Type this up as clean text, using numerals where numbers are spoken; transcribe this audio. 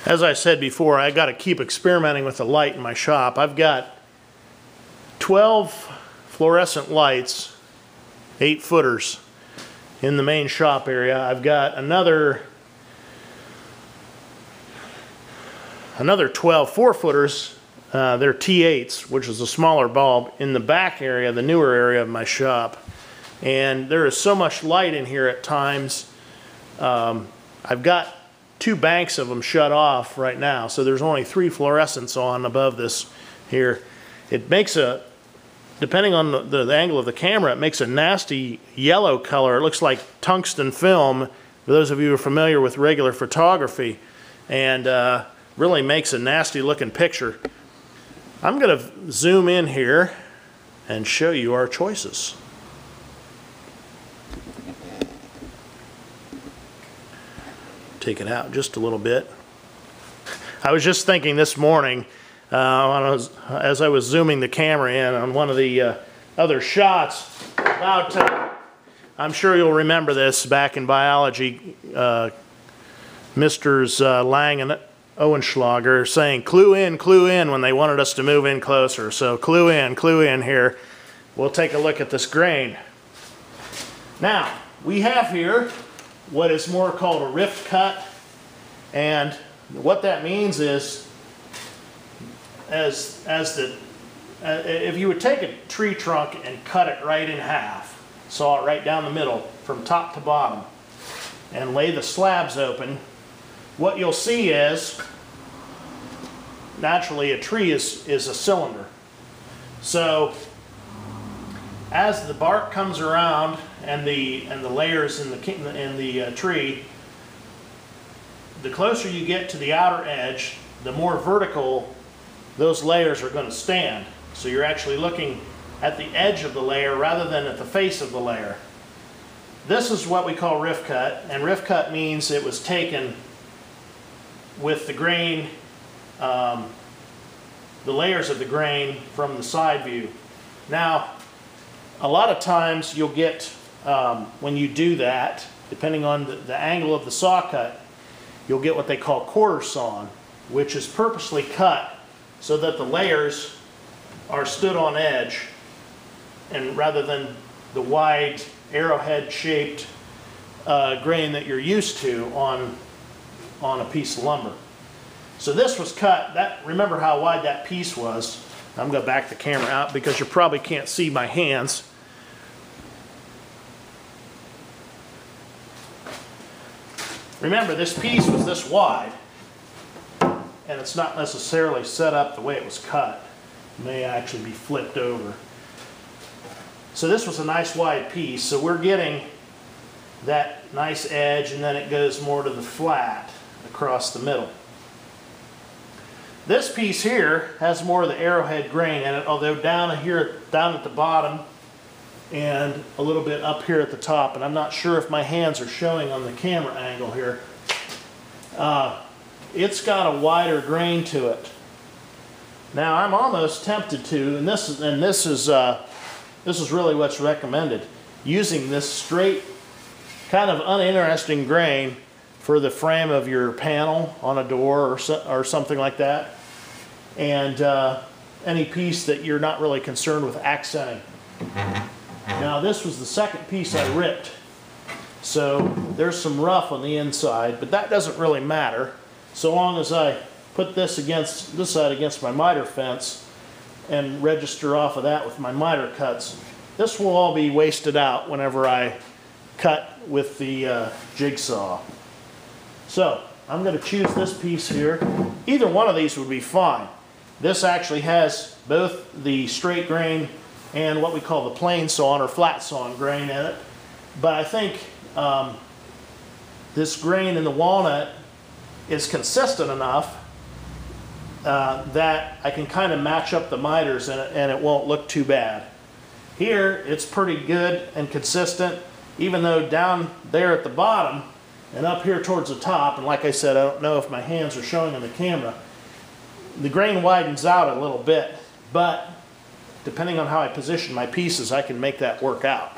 As I said before, I got to keep experimenting with the light in my shop. I've got 12 fluorescent lights, 8-footers, in the main shop area. I've got another 12 4-footers. They're T8s, which is a smaller bulb, in the back area, the newer area of my shop. And there is so much light in here at times. I've got 2 banks of them shut off right now, so there's only 3 fluorescents on above this here. It makes a, depending on the angle of the camera, it makes a nasty yellow color. It looks like tungsten film, for those of you who are familiar with regular photography, and really makes a nasty looking picture. I'm going to zoom in here and show you our choices. Take it out just a little bit. I was just thinking this morning, as I was zooming the camera in on one of the other shots, about, I'm sure you'll remember this back in biology, Misters Lang and Owenschlager saying clue in when they wanted us to move in closer. So clue in here. We'll take a look at this grain. Now, we have here what is more called a rift cut, and what that means is if you would take a tree trunk and cut it right in half, saw it right down the middle from top to bottom, and lay the slabs open, what you'll see is naturally a tree is a cylinder. So as the bark comes around and the layers in the tree, the closer you get to the outer edge, the more vertical those layers are going to stand. So you're actually looking at the edge of the layer rather than at the face of the layer. This is what we call rift cut, and rift cut means it was taken with the grain, the layers of the grain from the side view. Now, a lot of times you'll get, when you do that, depending on the angle of the saw cut, you'll get what they call quarter sawn, which is purposely cut so that the layers are stood on edge, and rather than the wide arrowhead shaped grain that you're used to on a piece of lumber. So this was cut, remember how wide that piece was. I'm going to back the camera out because you probably can't see my hands. Remember, this piece was this wide, and it's not necessarily set up the way it was cut. It may actually be flipped over. So this was a nice wide piece, so we're getting that nice edge, and then it goes more to the flat across the middle. This piece here has more of the arrowhead grain in it, although down here, down at the bottom, and a little bit up here at the top, and I'm not sure if my hands are showing on the camera angle here. It's got a wider grain to it. Now I'm almost tempted to, and this is really what's recommended, using this straight, kind of uninteresting grain for the frame of your panel on a door or something like that, and any piece that you're not really concerned with accenting. Now this was the second piece I ripped, so there's some rough on the inside, but that doesn't really matter so long as I put this side against my miter fence and register off of that with my miter cuts. This will all be wasted out whenever I cut with the jigsaw. So I'm going to choose this piece here. Either one of these would be fine. This actually has both the straight grain and what we call the plain sawn or flat sawn grain in it. But I think this grain in the walnut is consistent enough that I can kind of match up the miters in it and it won't look too bad. Here it's pretty good and consistent, even though down there at the bottom and up here towards the top, and like I said, I don't know if my hands are showing on the camera, the grain widens out a little bit, but depending on how I position my pieces, I can make that work out.